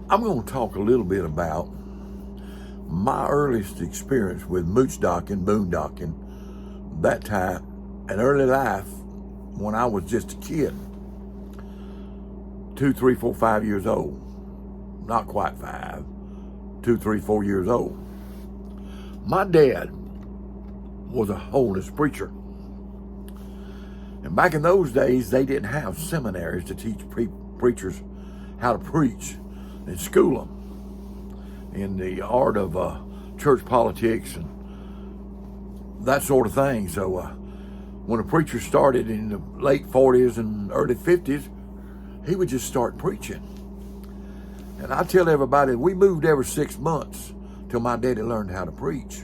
I'm going to talk a little bit about my earliest experience with moochdocking, boondocking, that time, and early life when I was just a kid, 2, 3, 4, 5 years old. Not quite 5, 2, 3, 4 years old. My dad was a holiness preacher. And back in those days, they didn't have seminaries to teach preachers how to preach and school them in the art of church politics and that sort of thing. So when a preacher started in the late 40s and early 50s, he would just start preaching. And I tell everybody, we moved every 6 months till my daddy learned how to preach.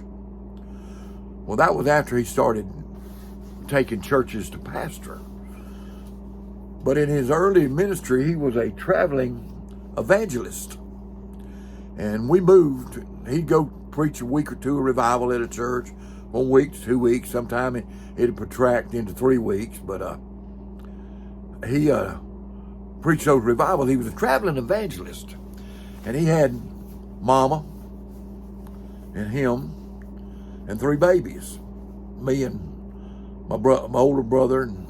Well, that was after he started taking churches to pastor. But in his early ministry, he was a traveling evangelist. And we moved. He'd go preach a week or two of revival at a church, 1 week to 2 weeks. Sometime it'd protract into 3 weeks. But he preached those revivals. He was a traveling evangelist. And he had Mama and him and 3 babies. Me and my older brother and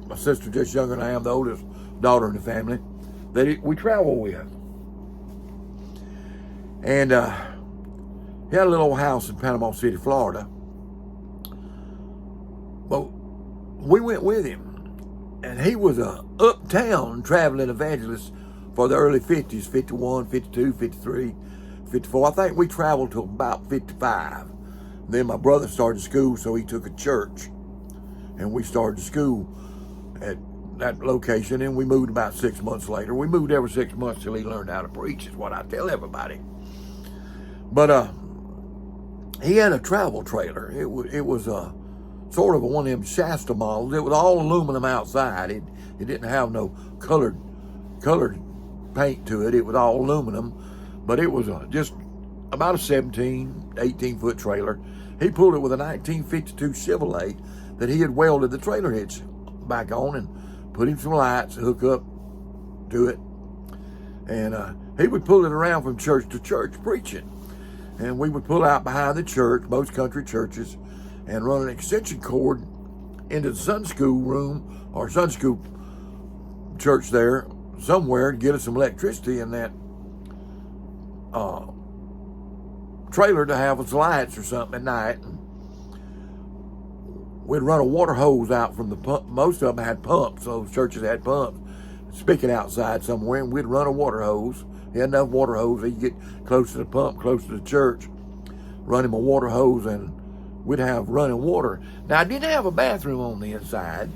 my sister just younger than I am, the oldest daughter in the family, that we travel with. And he had a little old house in Panama City, Florida. But we went with him. And he was a uptown traveling evangelist for the early 50s, 51, 52, 53, 54. I think we traveled to about 55. Then my brother started school, so he took a church. And we started school at that location, and we moved about 6 months later. We moved every 6 months till he learned how to preach, is what I tell everybody. But he had a travel trailer. It was sort of one of them Shasta models. It was all aluminum outside. It didn't have no colored paint to it. It was all aluminum, but it was just about a 17, 18-foot trailer. He pulled it with a 1952 Chevrolet that he had welded the trailer hitch back on and put him some lights, hook up to it. And he would pull it around from church to church preaching. And we would pull out behind the church, most country churches, and run an extension cord into the Sunday school room or Sunday school church there somewhere to get us some electricity in that trailer to have us lights or something at night. And we'd run a water hose out from the pump. Most of them had pumps. Those churches had pumps. Spigot outside somewhere, and we'd run a water hose. He had enough water hose that you get close to the pump, close to the church, run him a water hose, and we'd have running water. Now, I didn't have a bathroom on the inside.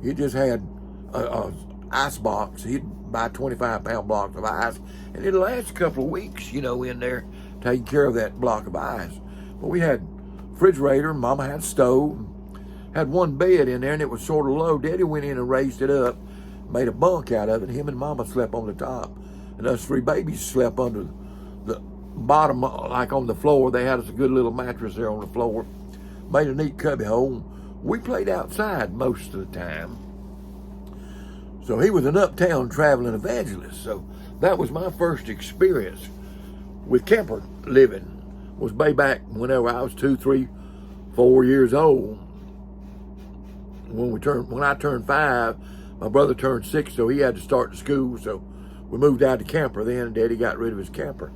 It just had a ice box. He'd buy 25-pound blocks of ice, and it'd last a couple of weeks, in there, taking care of that block of ice. But we had refrigerator. Mama had a stove. Had one bed in there, and it was sort of low. Daddy went in and raised it up, made a bunk out of it. Him and Mama slept on the top, and us 3 babies slept under the bottom, like on the floor. They had us a good little mattress there on the floor. Made a neat cubby hole. We played outside most of the time. So he was an uptown traveling evangelist. So that was my first experience with camper living. Was way back whenever I was 2, 3, 4 years old. When I turned 5, my brother turned 6, so he had to start school. So we moved out to camper then, and Daddy got rid of his camper.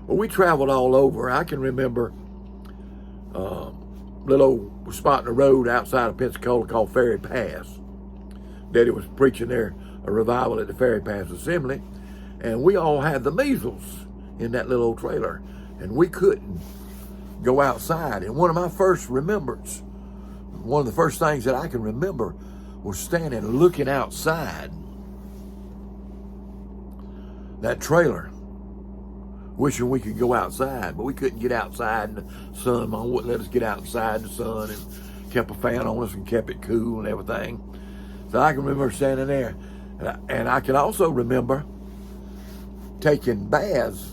Well, we traveled all over. I can remember a little old spot in the road outside of Pensacola called Ferry Pass. Daddy was preaching there a revival at the Ferry Pass Assembly, and we all had the measles in that little old trailer, and we couldn't go outside. And one of my first remembrance, one of the first things that I can remember was standing looking outside that trailer, wishing we could go outside, but we couldn't get outside in the sun. Mom wouldn't let us get outside in the sun, and kept a fan on us and kept it cool and everything. So I can remember standing there. And I can also remember taking baths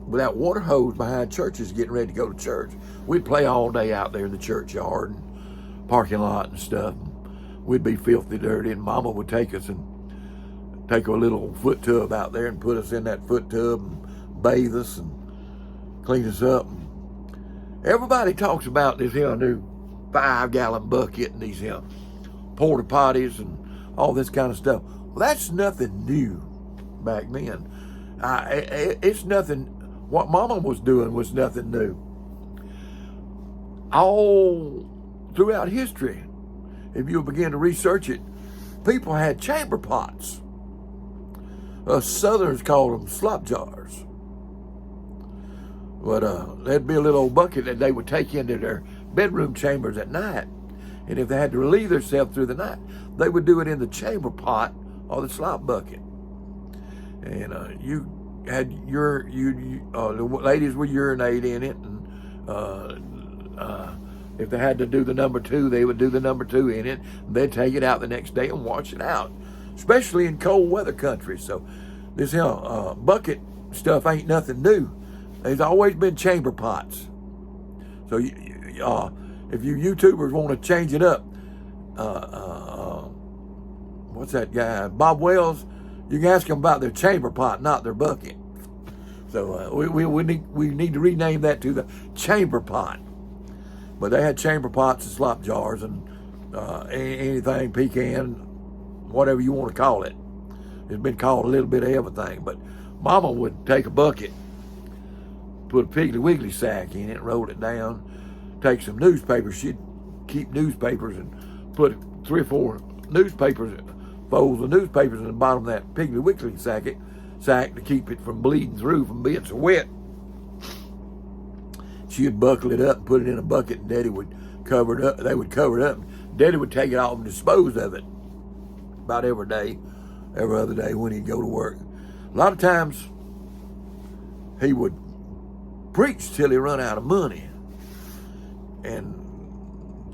with that water hose behind churches, getting ready to go to church. We'd play all day out there in the churchyard and parking lot and stuff. We'd be filthy dirty, and Mama would take us and take a little foot tub out there and put us in that foot tub and bathe us and clean us up. Everybody talks about this here new 5-gallon bucket and these here porta potties and all this kind of stuff. Well, that's nothing new back then. It's nothing. What Mama was doing was nothing new. All throughout history, if you begin to research it, people had chamber pots. Southerners called them slop jars. But there'd be a little old bucket that they would take into their bedroom chambers at night. And if they had to relieve themselves through the night, they would do it in the chamber pot or the slop bucket. And you had the ladies would urinate in it, and if they had to do the number 2, they would do the number 2 in it. They'd take it out the next day and wash it out, especially in cold weather countries. So this bucket stuff ain't nothing new. There's always been chamber pots. So if you YouTubers want to change it up, what's that guy, Bob Wells? You can ask them about their chamber pot, not their bucket. So we need to rename that to the chamber pot. But they had chamber pots and slop jars and anything, pecan, whatever you want to call it. It's been called a little bit of everything. But Mama would take a bucket, put a Piggly Wiggly sack in it, roll it down, take some newspapers. She'd keep newspapers and put 3 or 4 newspapers, folds of newspapers in the bottom of that Piggly Wiggly sack to keep it from bleeding through, from being so wet. She'd buckle it up and put it in a bucket, and Daddy would cover it up. They would cover it up. Daddy would take it off and dispose of it about every other day when he'd go to work. A lot of times he would preach till he run out of money. And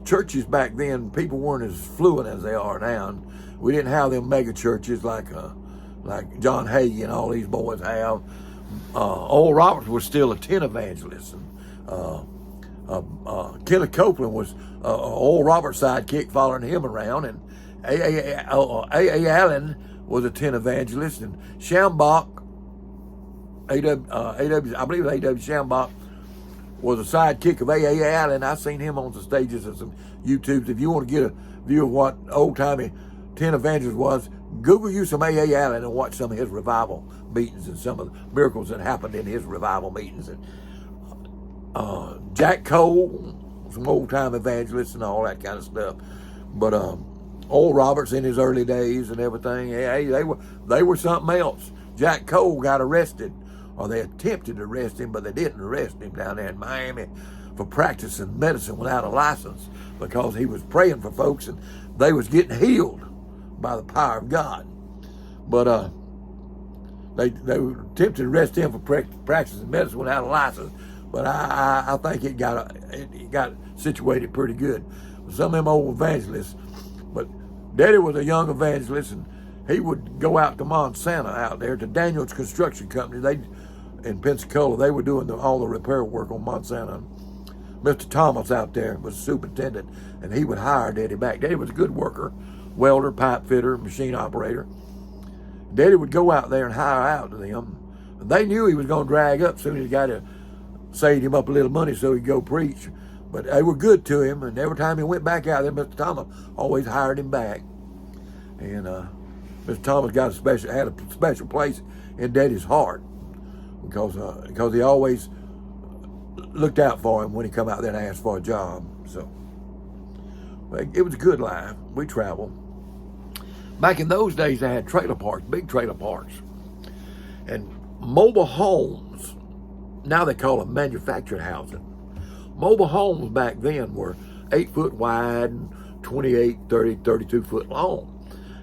churches back then, people weren't as fluent as they are now. And we didn't have them mega churches like John Hagee and all these boys have. Oral Roberts was still a tent evangelist. And Kenneth Copeland was Oral Roberts' sidekick, following him around. And A.A. Allen was a tent evangelist. And Shambach, I believe A.W. Shambach was a sidekick of A.A. Allen. I've seen him on the stages of some YouTubes. If you want to get a view of what old-timey tent evangelist was, Google you some A.A. Allen and watch some of his revival meetings and some of the miracles that happened in his revival meetings. And Jack Cole, some old-time evangelists and all that kind of stuff. But Oral Roberts in his early days and everything, they were something else. Jack Cole got arrested, or they attempted to arrest him, but they didn't arrest him down there in Miami for practicing medicine without a license, because he was praying for folks and they was getting healed by the power of God. But they attempted to arrest him for practicing medicine without a license. But I think it got situated pretty good. Some of them old evangelists. But Daddy was a young evangelist, and he would go out to Montana out there to Daniel's Construction Company. In Pensacola, they were doing all the repair work on Montana. Mr. Thomas out there was the superintendent, and he would hire Daddy back. Daddy was a good worker, welder, pipe fitter, machine operator. Daddy would go out there and hire out to them. They knew he was going to drag up soon as he got to saved him up a little money so he'd go preach. But they were good to him, and every time he went back out there, Mr. Thomas always hired him back. And Mr. Thomas had a special place in Daddy's heart because he always looked out for him when he come out there and asked for a job. So it was a good life. We traveled. Back in those days, they had trailer parks, big trailer parks, and mobile homes. Now they call them manufactured housing. Mobile homes back then were 8 foot wide and 28, 30, 32 foot long.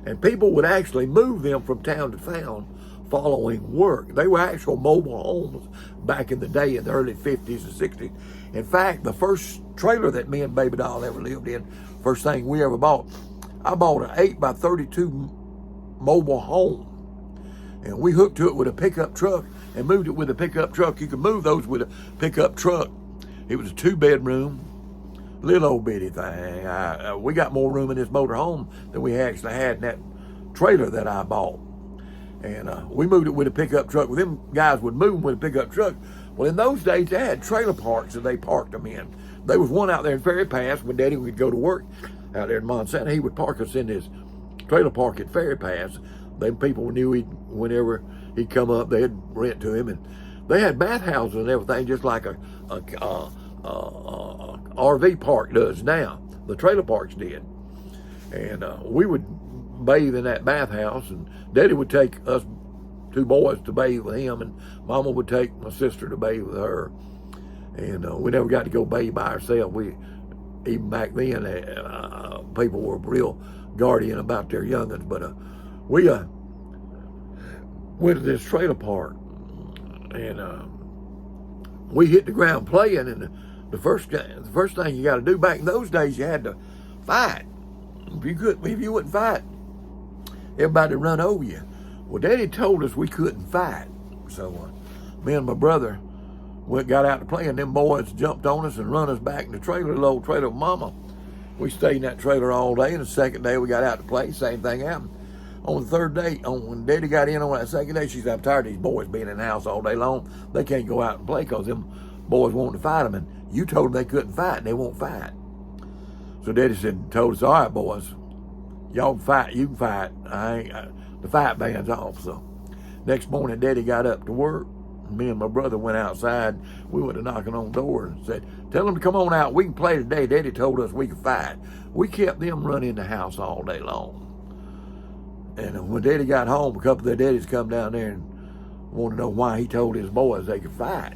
And people would actually move them from town to town following work. They were actual mobile homes back in the day in the early 50s and 60s. In fact, the first trailer that me and Baby Doll ever lived in, first thing we ever bought, I bought an 8 by 32 mobile home. And we hooked to it with a pickup truck and moved it with a pickup truck. You could move those with a pickup truck. It was a 2-bedroom, little old bitty thing. We got more room in this motor home than we actually had in that trailer that I bought. And we moved it with a pickup truck. Well, them guys would move them with a pickup truck. Well, in those days, they had trailer parks that they parked them in. There was one out there in Ferry Pass when Daddy would go to work out there in Montana. He would park us in his trailer park at Ferry Pass. Them people knew whenever he'd come up, they'd rent to him. And they had bathhouses and everything, just like a RV park does now. The trailer parks did. And we would bathe in that bathhouse, and Daddy would take us two boys to bathe with him, and Mama would take my sister to bathe with her. And we never got to go bathe by ourselves. Even back then, people were real guardian about their young'uns. But we went to this trailer park, and we hit the ground playing. And the first thing you got to do back in those days, you had to fight. If you wouldn't fight, everybody would run over you. Well, Daddy told us we couldn't fight, so me and my brother got out to play, and them boys jumped on us and run us back in the trailer, the old trailer of Mama. We stayed in that trailer all day, and the second day we got out to play, same thing happened. On the third day, when Daddy got in on that second day, she said, "I'm tired of these boys being in the house all day long. They can't go out and play because them boys wanting to fight them, and you told them they couldn't fight, and they won't fight." So Daddy told us, "All right, boys, y'all can fight. You can fight. The fight ban's off." So next morning, Daddy got up to work. Me and my brother went outside. We went to knocking on the door and said, "Tell them to come on out. We can play today." Daddy told us we could fight. We kept them running the house all day long. And when Daddy got home, a couple of their daddies come down there and wanted to know why he told his boys they could fight.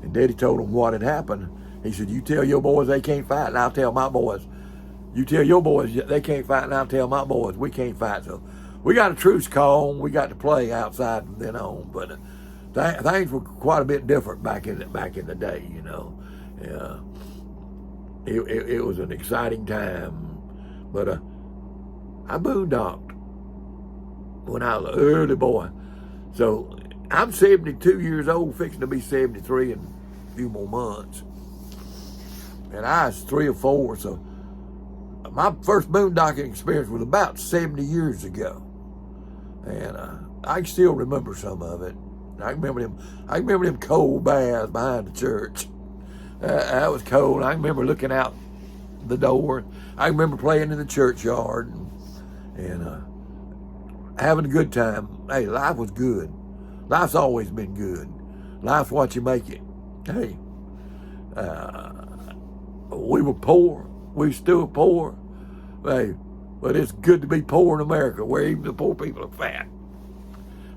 And Daddy told them what had happened. He said, "You tell your boys they can't fight, and I'll tell my boys. You tell your boys they can't fight, and I'll tell my boys we can't fight." So we got a truce call, and we got to play outside from then on. But things were quite a bit different back in the day, you know. It was an exciting time. But I boondocked when I was an early boy. So I'm 72 years old, fixing to be 73 in a few more months. And I was 3 or 4, so my first boondocking experience was about 70 years ago. And I can still remember some of it. I remember them cold baths behind the church. That was cold. I remember looking out the door. I remember playing in the churchyard and having a good time. Hey, life was good. Life's always been good. Life's what you make it. Hey, we were poor. We still poor. Hey, but it's good to be poor in America, where even the poor people are fat.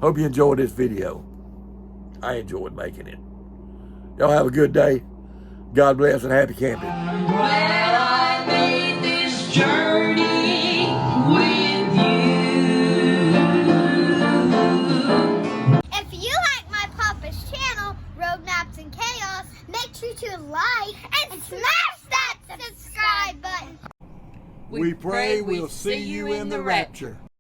Hope you enjoyed this video. I enjoyed making it. Y'all have a good day. God bless and happy camping. Well, I made this journey with you. If you like my Papa's channel, Road Maps and Chaos, make sure to like and smash that subscribe button. We pray we'll see you in the rapture.